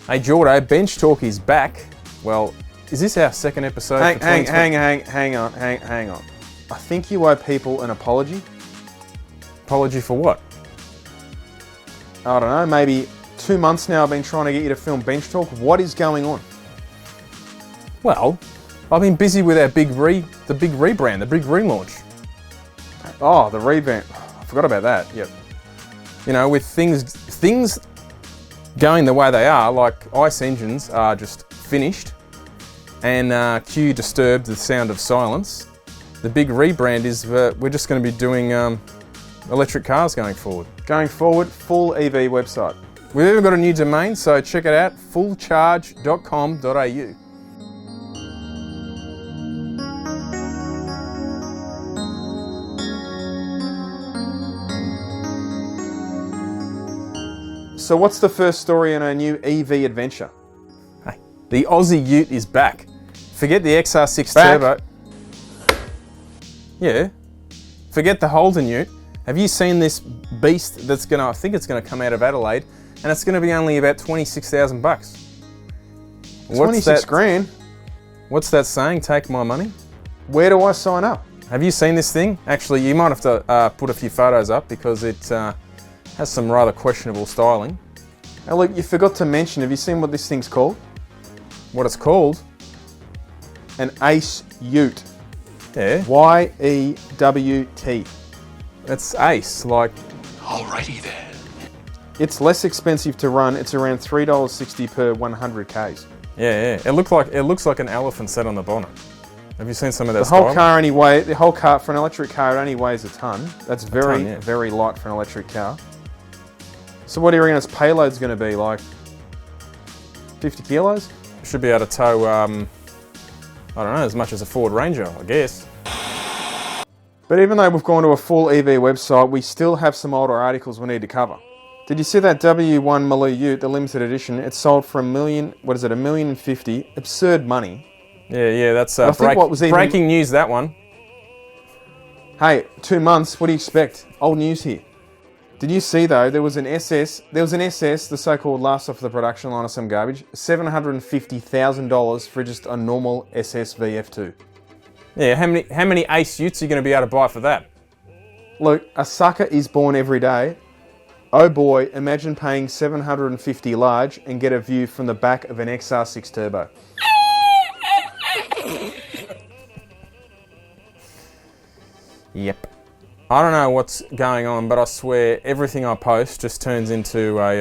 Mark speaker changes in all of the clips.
Speaker 1: Hey Jordo, Bench Talk is back. Well, is this our second episode?
Speaker 2: Hang on. I think you owe people an apology.
Speaker 1: Apology for what?
Speaker 2: I don't know, maybe 2 months now I've been trying to get you to film Bench Talk. What is going on?
Speaker 1: Well, I've been busy with our the big rebrand, the big relaunch.
Speaker 2: Oh, the rebrand. I forgot about that. Yep.
Speaker 1: You know, with things going the way they are, like ICE engines are just finished, and Q disturbed the sound of silence. The big rebrand is we're just going to be doing electric cars going forward.
Speaker 2: Going forward, full EV website.
Speaker 1: We've even got a new domain, so check it out, fullcharge.com.au.
Speaker 2: So what's the first story in our new EV adventure?
Speaker 1: Hey, the Aussie Ute is back. Forget the XR6
Speaker 2: Back?
Speaker 1: Turbo. Yeah. Forget the Holden Ute. Have you seen this beast that's I think it's gonna come out of Adelaide, and it's gonna be only about 26,000 bucks.
Speaker 2: 26 grand?
Speaker 1: What's that saying? Take my money?
Speaker 2: Where do I sign up?
Speaker 1: Have you seen this thing? Actually, you might have to put a few photos up because it has some rather questionable styling.
Speaker 2: Now look, you forgot to mention, have you seen what this thing's called?
Speaker 1: What it's called?
Speaker 2: An Ace Ute.
Speaker 1: Yeah.
Speaker 2: Y-E-W-T.
Speaker 1: It's Ace, like...
Speaker 3: Alrighty then.
Speaker 2: It's less expensive to run. It's around $3.60 per 100 Ks.
Speaker 1: Yeah. It looks like an elephant sat on the bonnet. Have you seen some of that
Speaker 2: The whole car for an electric car, it only weighs a ton. That's very light for an electric car. So what do you reckon its payload's going to be, like 50 kilos?
Speaker 1: Should be able to tow, I don't know, as much as a Ford Ranger, I guess.
Speaker 2: But even though we've gone to a full EV website, we still have some older articles we need to cover. Did you see that W1 Maloo Ute, the limited edition? It sold for $1,050,000. Absurd money.
Speaker 1: Yeah, that's breaking news, that one.
Speaker 2: Hey, 2 months, what do you expect? Old news here. Did you see though, there was an SS, the so-called last off the production line or some garbage, $750,000 for just a normal SS VF2.
Speaker 1: Yeah, how many Ace Utes are you going to be able to buy for that?
Speaker 2: Look, a sucker is born every day. Oh boy, imagine paying $750 large and get a view from the back of an XR6 Turbo.
Speaker 1: Yep. I don't know what's going on, but I swear everything I post just turns into a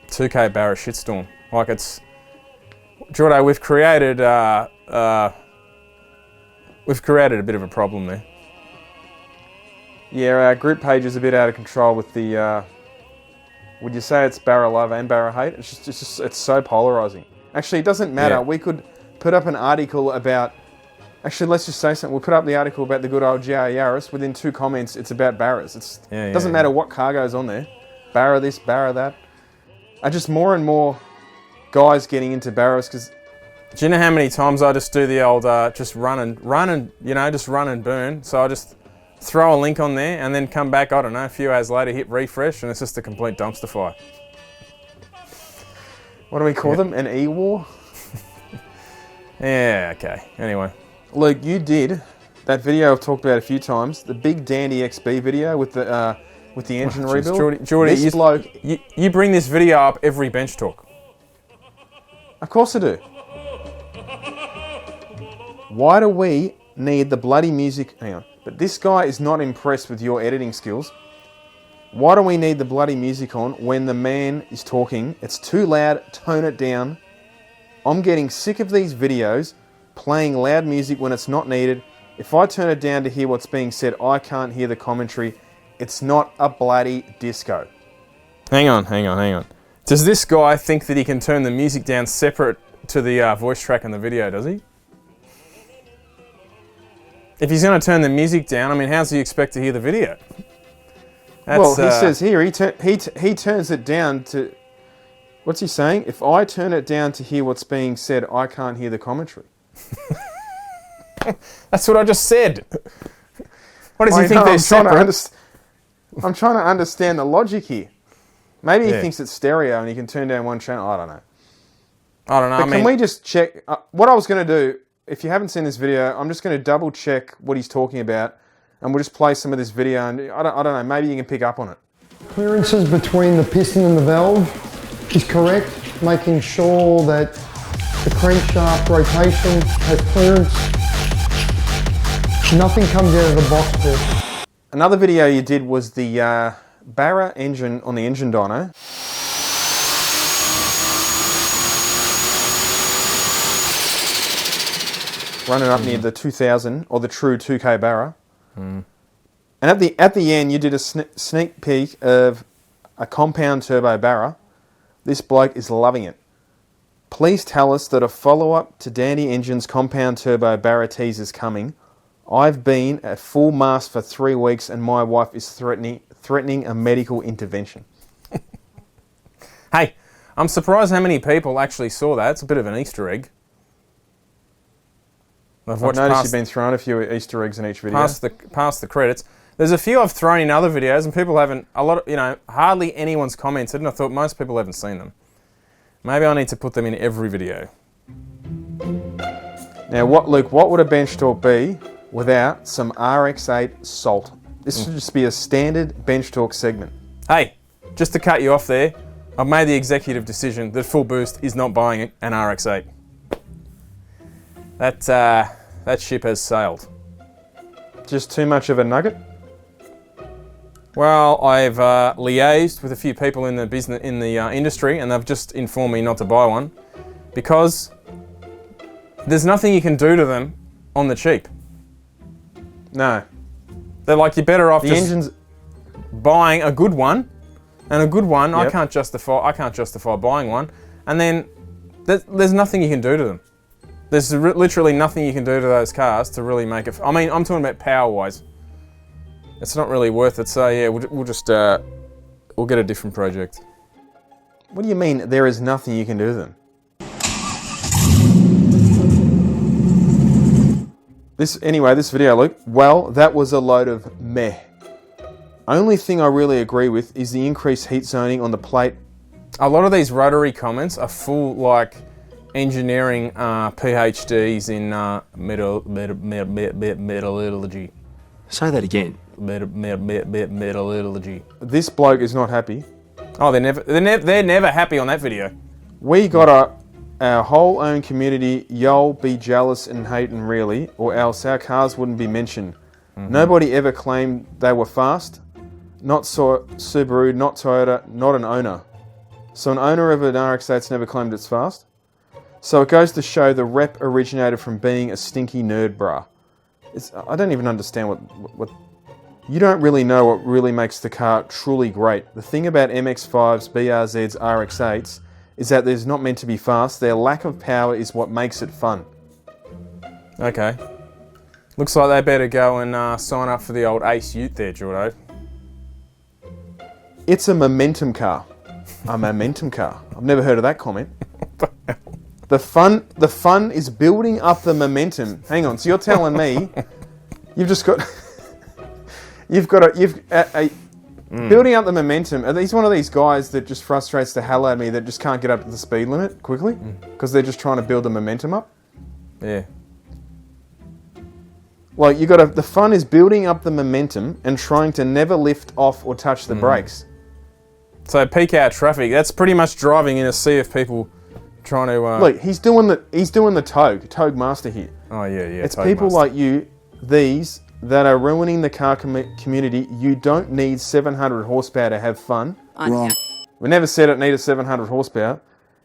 Speaker 1: 2K BARRA shitstorm. Like it's... Jordo, we've created a bit of a problem there.
Speaker 2: Yeah, our group page is a bit out of control with the... would you say it's BARRA love and BARRA hate? It's so polarising. Actually, it doesn't matter.
Speaker 1: Yeah.
Speaker 2: We could put up an article about... Actually, let's just say something. We'll put up the article about the good old GR Yaris. Within 2 comments, it's about BARRAs. It doesn't matter what car goes on there. BARRA this, BARRA that. Just more and more guys getting into BARRAs because...
Speaker 1: Do you know how many times I just do the old just run and burn? So I just throw a link on there and then come back, I don't know, a few hours later, hit refresh, and it's just a complete dumpster fire.
Speaker 2: What do we call them? An E-war?
Speaker 1: Yeah, okay. Anyway.
Speaker 2: Luke, you did that video I've talked about a few times, the big Dandy XB video with the engine rebuild.
Speaker 1: Jordy, you bring this video up every Bench Talk.
Speaker 2: Of course I do. Why do we need the bloody music? Hang on. But this guy is not impressed with your editing skills. Why do we need the bloody music on when the man is talking? It's too loud, tone it down. I'm getting sick of these videos playing loud music when it's not needed. If I turn it down to hear what's being said, I can't hear the commentary. It's not a bloody disco.
Speaker 1: Hang on. Does this guy think that he can turn the music down separate to the voice track in the video, does he? If he's going to turn the music down, I mean, how does he expect to hear the video?
Speaker 2: Well, he says here, he turns it down to... What's he saying? If I turn it down to hear what's being said, I can't hear the commentary.
Speaker 1: That's what I just said. What does he think they're separate?
Speaker 2: I'm trying to understand the logic here. Maybe he thinks it's stereo and he can turn down one channel. I don't know.
Speaker 1: But
Speaker 2: can we just check... what I was going to do, if you haven't seen this video, I'm just going to double check what he's talking about, and we'll just play some of this video, and I don't know, maybe you can pick up on it.
Speaker 4: Clearances between the piston and the valve is correct, making sure that the crankshaft rotation has clearance. Nothing comes out of the box port.
Speaker 2: Another video you did was the BARRA engine on the engine dyno. Running up near the 2000 or the true 2K BARRA. And at the end, you did a sneak peek of a compound turbo BARRA. This bloke is loving it. Please tell us that a follow-up to Dandy Engine's compound turbo BARRA tease is coming. I've been at full mast for 3 weeks and my wife is threatening a medical intervention.
Speaker 1: Hey, I'm surprised how many people actually saw that. It's a bit of an Easter egg.
Speaker 2: I've noticed you've been throwing a few Easter eggs in each video.
Speaker 1: Past the credits. There's a few I've thrown in other videos and people haven't, hardly anyone's commented, and I thought most people haven't seen them. Maybe I need to put them in every video.
Speaker 2: Now, Luke, what would a bench talk be without some RX-8 salt? This should just be a standard bench talk segment.
Speaker 1: Hey, just to cut you off there, I've made the executive decision that fullBOOST is not buying an RX-8. That ship has sailed.
Speaker 2: Just too much of a nugget?
Speaker 1: Well, I've liaised with a few people in the business, industry, and they've just informed me not to buy one because there's nothing you can do to them on the cheap.
Speaker 2: No.
Speaker 1: They're like, you're better off
Speaker 2: engine's
Speaker 1: buying a good one, and a good one,
Speaker 2: yep.
Speaker 1: I can't justify buying one, and then there's nothing you can do to them. There's literally nothing you can do to those cars to really make it. I mean, I'm talking about power-wise. It's not really worth it. So yeah, we'll get a different project.
Speaker 2: What do you mean there is nothing you can do to them? This video, Luke. Well, that was a load of meh. Only thing I really agree with is the increased heat zoning on the plate.
Speaker 1: A lot of these rotary comments are full engineering PhDs in metallurgy.
Speaker 3: Say that again.
Speaker 1: Metallurgy.
Speaker 2: This bloke is not happy.
Speaker 1: Oh, they're never happy on that video.
Speaker 2: We got our whole own community. Y'all be jealous and hating really, or else our cars wouldn't be mentioned. Nobody ever claimed they were fast. Not Subaru, not Toyota, not an owner. So an owner of an RX-8's never claimed it's fast. So it goes to show the rep originated from being a stinky nerd, bruh. I don't even understand what... You don't really know what really makes the car truly great. The thing about MX-5s, BRZs, RX-8s is that there's not meant to be fast. Their lack of power is what makes it fun.
Speaker 1: Okay. Looks like they better go and sign up for the old Ace Ute there, Jordo.
Speaker 2: It's a momentum car. A momentum car. I've never heard of that comment. The fun is building up the momentum. Hang on, so you're telling me you've just got building up the momentum. Are these one of these guys that just frustrates the hell out of me that just can't get up to the speed limit quickly because they're just trying to build the momentum up?
Speaker 1: Yeah.
Speaker 2: Like the fun is building up the momentum and trying to never lift off or touch the brakes.
Speaker 1: So peak hour traffic, that's pretty much driving in a sea of people trying to...
Speaker 2: Look, he's doing the Togue master here.
Speaker 1: Oh yeah.
Speaker 2: It's people like you, these, that are ruining the car community. You don't need 700 horsepower to have fun.
Speaker 5: Wrong.
Speaker 2: We never said it needed 700 horsepower.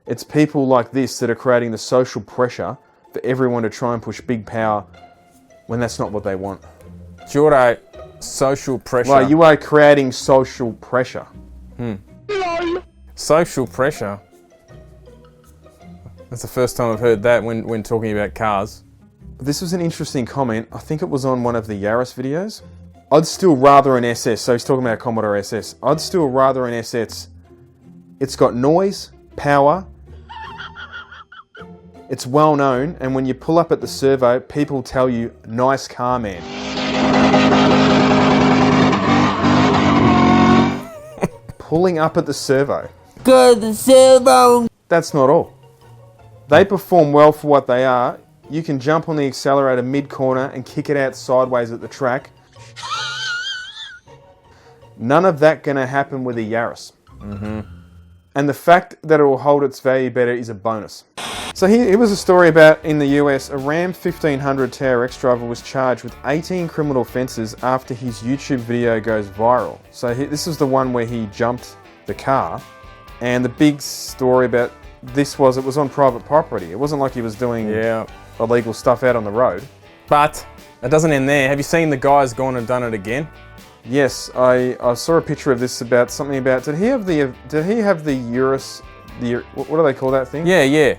Speaker 2: It's people like this that are creating the social pressure for everyone to try and push big power when that's not what they want.
Speaker 1: Jordo, social pressure.
Speaker 2: Well, you are creating social pressure.
Speaker 1: Social pressure? That's the first time I've heard that when talking about cars.
Speaker 2: This was an interesting comment. I think it was on one of the Yaris videos. I'd still rather an SS. So he's talking about a Commodore SS. I'd still rather an SS. It's got noise, power. It's well known, and when you pull up at the servo, people tell you, nice car, man. pulling up at the servo.
Speaker 5: Go the servo.
Speaker 2: That's not all. They perform well for what they are. You can jump on the accelerator mid-corner and kick it out sideways at the track. None of that gonna happen with a Yaris. And the fact that it will hold its value better is a bonus. So here was a story about, in the US, a Ram 1500 TRX driver was charged with 18 criminal offences after his YouTube video goes viral. So this is the one where he jumped the car, and the big story about this was it was on private property. It wasn't like he was doing illegal stuff out on the road.
Speaker 1: But it doesn't end there. Have you seen the guy's gone and done it again?
Speaker 2: Yes, I saw a picture of this about something about, did he have the Urus, what do they call that thing?
Speaker 1: Yeah.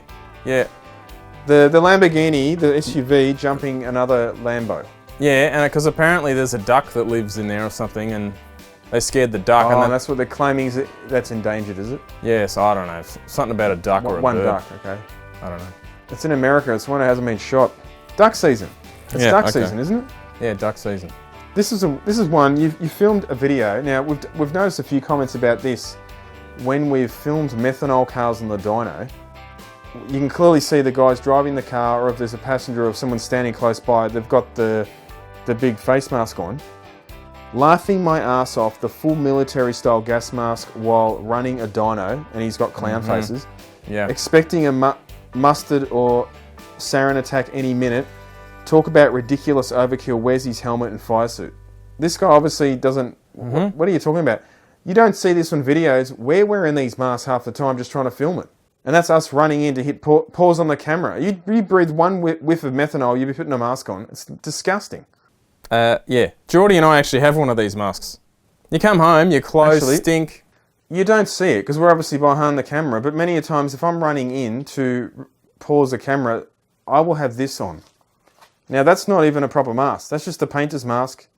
Speaker 2: The Lamborghini, the SUV, jumping another Lambo.
Speaker 1: Yeah, and because apparently there's a duck that lives in there or something, and they scared the duck.
Speaker 2: Oh,
Speaker 1: and
Speaker 2: that's what they're claiming, that's endangered, is it?
Speaker 1: Yes, I don't know. Something about a duck or a
Speaker 2: one
Speaker 1: bird.
Speaker 2: duck, okay.
Speaker 1: I don't know.
Speaker 2: It's in America, it's one that hasn't been shot. Duck season. It's duck season, isn't it?
Speaker 1: Yeah, duck season.
Speaker 2: This is one, you filmed a video. Now, we've noticed a few comments about this. When we've filmed methanol cars on the dyno, you can clearly see the guys driving the car, or if there's a passenger or someone standing close by, they've got the big face mask on. Laughing my ass off, the full military style gas mask while running a dyno, and he's got clown faces.
Speaker 1: Yeah.
Speaker 2: Expecting a mustard or sarin attack any minute. Talk about ridiculous overkill, where's his helmet and fire suit? This guy obviously doesn't, what are you talking about? You don't see this on videos. We're wearing these masks half the time just trying to film it. And that's us running in to hit pause on the camera. You breathe one whiff of methanol, you'd be putting a mask on. It's disgusting.
Speaker 1: Yeah, Geordie and I actually have one of these masks. You come home, your clothes stink.
Speaker 2: You don't see it because we're obviously behind the camera, but many a times if I'm running in to pause the camera, I will have this on. Now that's not even a proper mask. That's just a painter's mask.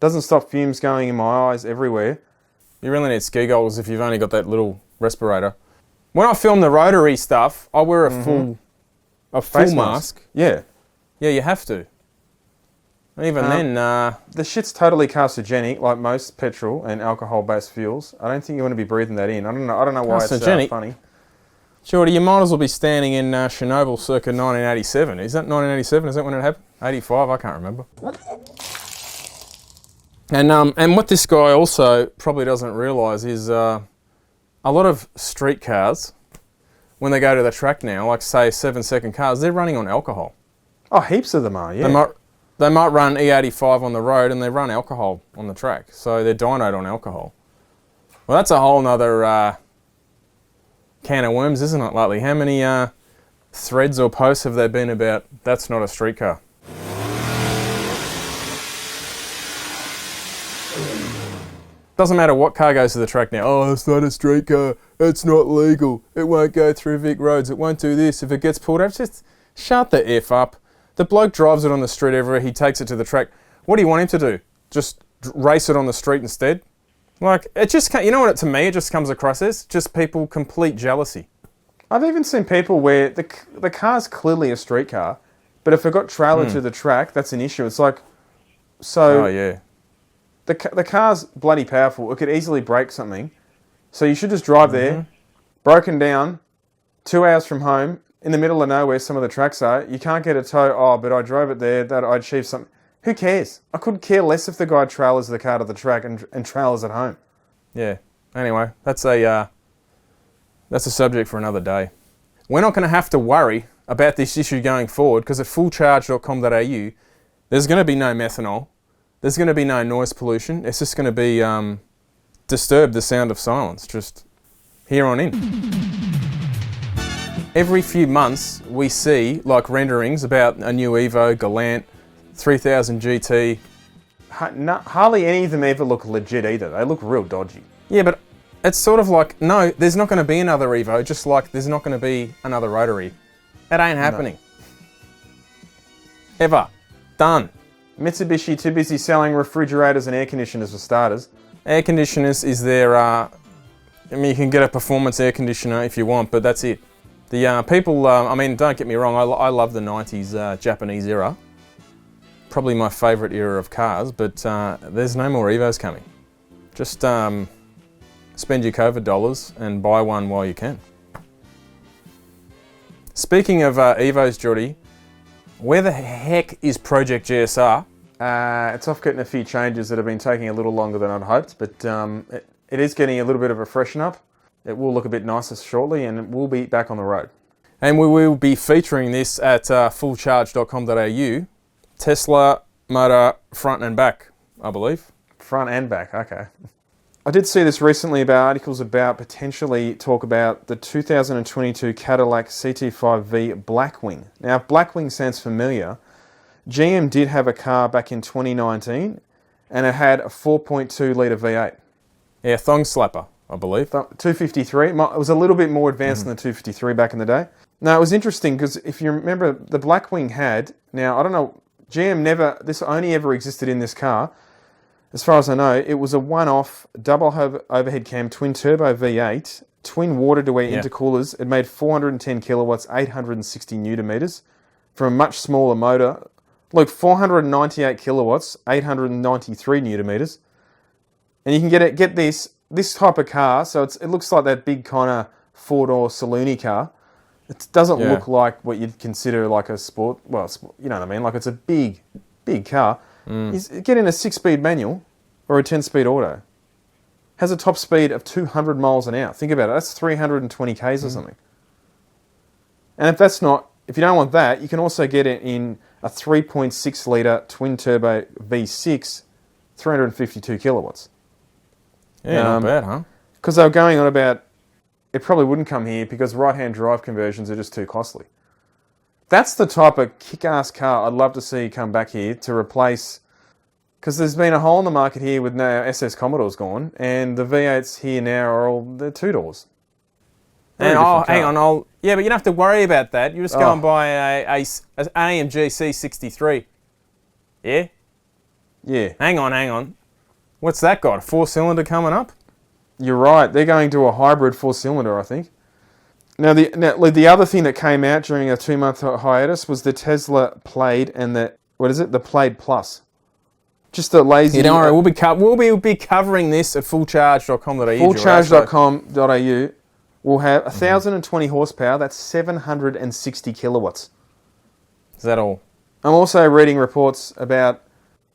Speaker 2: Doesn't stop fumes going in my eyes everywhere.
Speaker 1: You really need ski goggles if you've only got that little respirator. When I film the rotary stuff, I wear a full mask.
Speaker 2: Yeah.
Speaker 1: Yeah, you have to. And even then,
Speaker 2: the shit's totally carcinogenic, like most petrol and alcohol-based fuels. I don't think you want to be breathing that in. I don't know why it's funny.
Speaker 1: Geordie, you might as well be standing in Chernobyl circa 1987. Is that 1987? Is that when it happened? 85? I can't remember. And what this guy also probably doesn't realise is a lot of street cars, when they go to the track now, like say 7-second cars, they're running on alcohol.
Speaker 2: Oh, heaps of them are, yeah.
Speaker 1: They might run E85 on the road and they run alcohol on the track. So they're dynoed on alcohol. Well, that's a whole nother can of worms, isn't it, lately? How many threads or posts have there been about that's not a street car? Doesn't matter what car goes to the track now. Oh, it's not a street car. It's not legal. It won't go through Vic roads. It won't do this. If it gets pulled over, just shut the F up. The bloke drives it on the street everywhere. He takes it to the track. What do you want him to do? Just race it on the street instead? Like, it just, you know what, to me, it just comes across as just people complete jealousy.
Speaker 2: I've even seen people where the car's clearly a street car, but if it got trailered to the track, that's an issue. It's like, so...
Speaker 1: Oh, yeah.
Speaker 2: The car's bloody powerful. It could easily break something. So you should just drive there, broken down, 2 hours from home, in the middle of nowhere, some of the tracks are. You can't get a tow. Oh, but I drove it there, that I achieved something. Who cares? I could care less if the guy trailers the car to the track and trailers at home.
Speaker 1: Yeah. Anyway, that's a subject for another day. We're not going to have to worry about this issue going forward because at fullcharge.com.au, there's going to be no methanol. There's going to be no noise pollution. It's just going to be disturb the sound of silence, just here on in. Every few months we see like renderings about a new Evo, Galant, 3000 GT.
Speaker 2: Hardly any of them ever look legit either. They look real dodgy.
Speaker 1: Yeah, but it's sort of like, no, there's not going to be another Evo, just like there's not going to be another rotary. It ain't happening. No. Ever. Done.
Speaker 2: Mitsubishi too busy selling refrigerators and air conditioners for starters.
Speaker 1: Air conditioners is their, I mean, you can get a performance air conditioner if you want, but that's it. The people, I mean, don't get me wrong, I love the 90s Japanese era. Probably my favourite era of cars, but there's no more Evos coming. Just spend your COVID dollars and buy one while you can. Speaking of Evos, Geordie, where the heck is Project GSR?
Speaker 2: It's off getting a few changes that have been taking a little longer than I'd hoped, but it is getting a little bit of a freshen up. It will look a bit nicer shortly, and it will be back on the road.
Speaker 1: And we will be featuring this at fullcharge.com.au. Tesla motor front and back, I believe.
Speaker 2: Front and back, okay. I did see this recently about articles about potentially talk about the 2022 Cadillac CT5V Blackwing. Now, if Blackwing sounds familiar, GM did have a car back in 2019 and it had a 4.2 litre V8.
Speaker 1: Yeah, thong slapper, I believe.
Speaker 2: 253. It was a little bit more advanced than the 253 back in the day. Now, it was interesting because if you remember, the Blackwing had, now I don't know, GM never, this only ever existed in this car. As far as I know, it was a one-off double overhead cam twin turbo V8, twin water-to-air intercoolers. It made 410 kilowatts, 860 newton meters from a much smaller motor. Look, 498 kilowatts, 893 newton meters. And you can get this type of car, so it looks like that big kind of four-door saloony car. It doesn't look like what you'd consider like a sport, well, you know what I mean, like it's a big car. Is getting a 6-speed manual or a 10-speed auto. Has a top speed of 200 miles an hour. Think about it, that's 320 Ks or something. And if you don't want that, you can also get it in a 3.6 litre twin turbo V6, 352 kilowatts.
Speaker 1: Yeah, not bad, huh?
Speaker 2: Because they were going on about, it probably wouldn't come here because right-hand drive conversions are just too costly. That's the type of kick-ass car I'd love to see come back here to replace, because there's been a hole in the market here with now SS Commodore's gone, and the V8s here now are all, they're two doors.
Speaker 1: And hang on, yeah, but you don't have to worry about that. You just go and buy an AMG C63. Yeah?
Speaker 2: Yeah.
Speaker 1: Hang on. What's that got? A 4-cylinder coming up?
Speaker 2: You're right, they're going to a hybrid 4-cylinder, I think. Now, the other thing that came out during a 2-month hiatus was the Tesla Plaid and the Plaid Plus. Just a lazy...
Speaker 1: Yeah, don't worry, we'll be covering this at fullcharge.com.au.
Speaker 2: Fullcharge.com.au will have 1,020 horsepower, that's 760 kilowatts.
Speaker 1: Is that all?
Speaker 2: I'm also reading reports about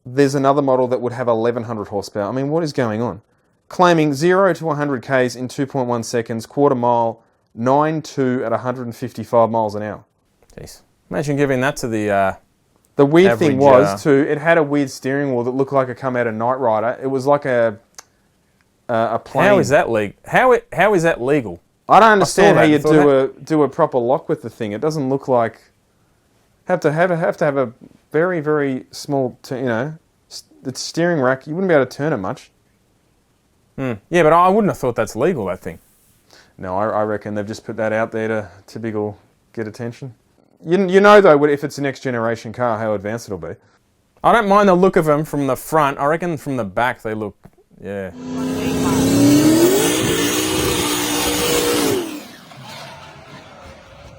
Speaker 2: there's another model that would have 1,100 horsepower. I mean, what is going on? Claiming 0 to 100 Ks in 2.1 seconds, quarter mile, 9.2 at 155 miles an hour.
Speaker 1: Jeez. Imagine giving that to the
Speaker 2: weird thing was, too, it had a weird steering wheel that looked like it come out of Knight Rider. It was like a plane.
Speaker 1: How is that legal? How is that legal?
Speaker 2: I don't understand how you do a proper lock with the thing. It doesn't look like... Have to have a very, very small, the steering rack. You wouldn't be able to turn it much.
Speaker 1: Yeah, but I wouldn't have thought that's legal, that thing.
Speaker 2: No, I reckon they've just put that out there to typical get attention. You know, though, if it's a next generation car, how advanced it'll be.
Speaker 1: I don't mind the look of them from the front. I reckon from the back they look, yeah.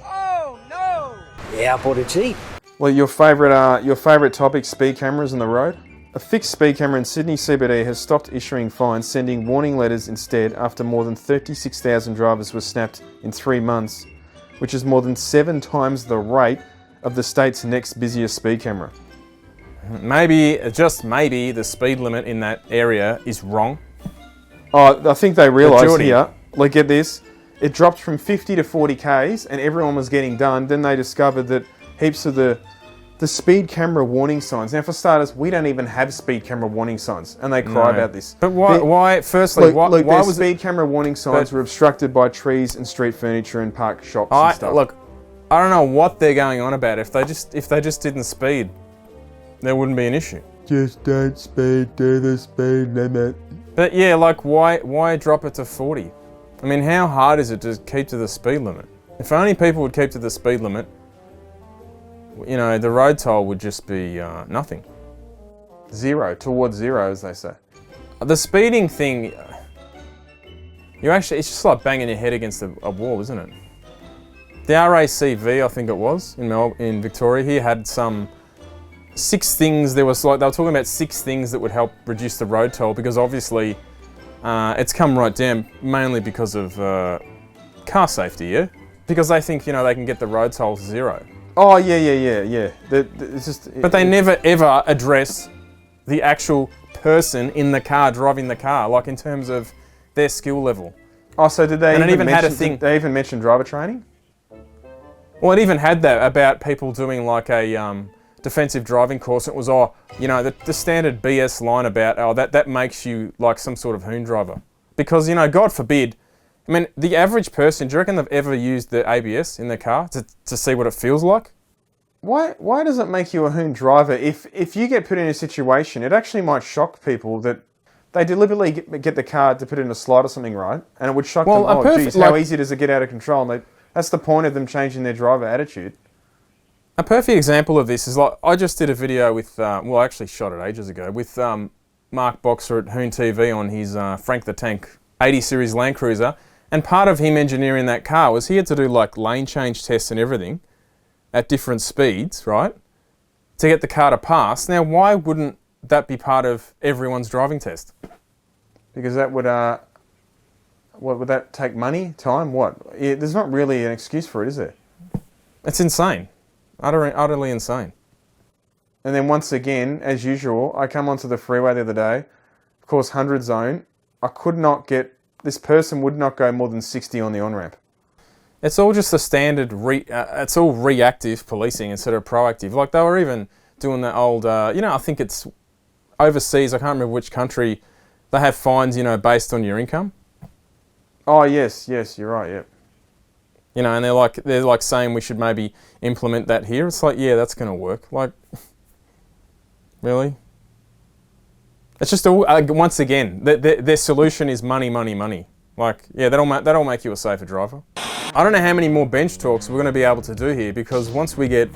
Speaker 5: Oh no! Yeah, I bought it cheap.
Speaker 2: Well, your favourite topic, speed cameras on the road. A fixed speed camera in Sydney CBD has stopped issuing fines, sending warning letters instead after more than 36,000 drivers were snapped in 3 months, which is more than 7 times the rate of the state's next busiest speed camera.
Speaker 1: Maybe, just maybe, the speed limit in that area is wrong.
Speaker 2: Oh, I think they realised here, like get this, it dropped from 50 to 40 Ks and everyone was getting done. Then they discovered that heaps of the speed camera warning signs. Now, for starters, we don't even have speed camera warning signs, and they cry about this.
Speaker 1: But why? Firstly, why was
Speaker 2: speed camera warning signs were obstructed by trees and street furniture and park shops and stuff?
Speaker 1: Look, I don't know what they're going on about. If they just didn't speed, there wouldn't be an issue.
Speaker 2: Just don't speed, do the speed limit.
Speaker 1: But yeah, like why drop it to 40? I mean, how hard is it to keep to the speed limit? If only people would keep to the speed limit, you know, the road toll would just be nothing.
Speaker 2: Towards zero, as they say.
Speaker 1: The speeding thing, it's just like banging your head against a wall, isn't it? The RACV, I think it was, in Victoria, he had some 6 things. They were talking about 6 things that would help reduce the road toll, because obviously it's come right down mainly because of car safety, yeah? Because they think, you know, they can get the road toll to zero.
Speaker 2: Oh, yeah. It's just...
Speaker 1: But they never, ever address the actual person in the car, driving the car, like in terms of their skill level.
Speaker 2: Oh, so did they
Speaker 1: and
Speaker 2: even
Speaker 1: had a
Speaker 2: mention,
Speaker 1: thing.
Speaker 2: did they even mention driver training?
Speaker 1: Well, it even had that about people doing like a defensive driving course. It was, you know, the standard BS line about, that makes you like some sort of hoon driver. Because, you know, God forbid, I mean, the average person, do you reckon they've ever used the ABS in their car to see what it feels like?
Speaker 2: Why does it make you a hoon driver? If you get put in a situation, it actually might shock people that they deliberately get the car to put in a slide or something, right? And it would shock them, geez, how easy does it get out of control? And that's the point of them changing their driver attitude.
Speaker 1: A perfect example of this is like, I just did a video with, well, I actually shot it ages ago, with Mark Boxer at Hoon TV on his Frank the Tank 80 Series Land Cruiser. And part of him engineering that car was he had to do like lane change tests and everything at different speeds, right? To get the car to pass. Now, why wouldn't that be part of everyone's driving test?
Speaker 2: Because that would, what would that take? Money? Time? What? There's not really an excuse for it, is there?
Speaker 1: It's insane. Utterly insane.
Speaker 2: And then once again, as usual, I come onto the freeway the other day, of course, 100 zone. I could not get, this person would not go more than 60 on the on-ramp.
Speaker 1: It's all just the standard, it's all reactive policing instead of proactive. Like they were even doing the old, you know, I think it's overseas, I can't remember which country, they have fines, you know, based on your income.
Speaker 2: Oh, yes, you're right, yep.
Speaker 1: You know, and they're like saying we should maybe implement that here. It's like, yeah, that's going to work. Like, really? It's just, once again, their solution is money, money, money. Like, yeah, that'll make you a safer driver. I don't know how many more bench talks we're going to be able to do here, because once we get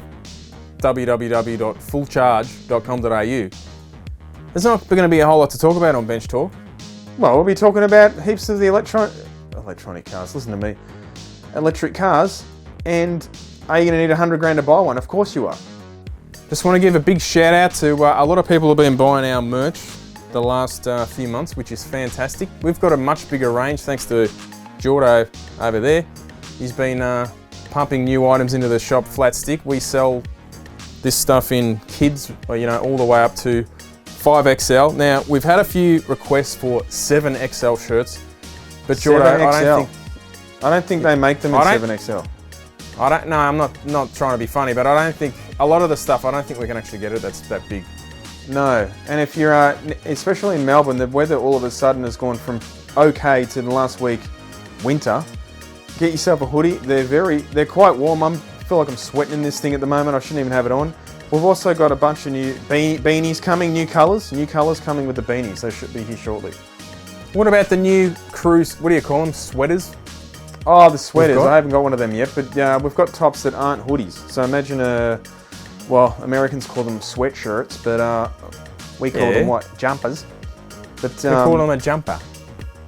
Speaker 1: www.fullcharge.com.au, there's not going to be a whole lot to talk about on Bench Talk.
Speaker 2: Well, we'll be talking about heaps of the electronic cars, listen to me, electric cars, and are you going to need 100 grand to buy one? Of course you are.
Speaker 1: Just want to give a big shout out to a lot of people have been buying our merch the last few months, which is fantastic. We've got a much bigger range thanks to Jordo over there. He's been pumping new items into the shop, flat stick. We sell this stuff in kids, you know, all the way up to 5XL. Now, we've had a few requests for 7XL shirts, but Jordo,
Speaker 2: 7XL. I don't think they make them in 7XL.
Speaker 1: No, I'm not trying to be funny, but I don't think, a lot of the stuff, I don't think we can actually get it that's that big.
Speaker 2: No, and if you're, especially in Melbourne, the weather all of a sudden has gone from okay to the last week, winter. Get yourself a hoodie. They're quite warm. I feel like I'm sweating in this thing at the moment. I shouldn't even have it on. We've also got a bunch of new beanies coming, new colours coming with the beanies. They should be here shortly.
Speaker 1: What about the new cruise, what do you call them, sweaters?
Speaker 2: Oh, the sweaters. I haven't got one of them yet, but we've got tops that aren't hoodies. So imagine well, Americans call them sweatshirts, but we call them what? Jumpers. But
Speaker 1: we call them a jumper.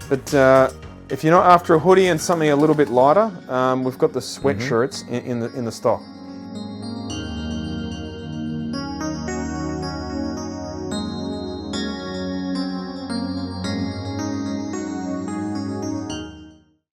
Speaker 2: But if you're not after a hoodie and something a little bit lighter, we've got the sweatshirts in the stock.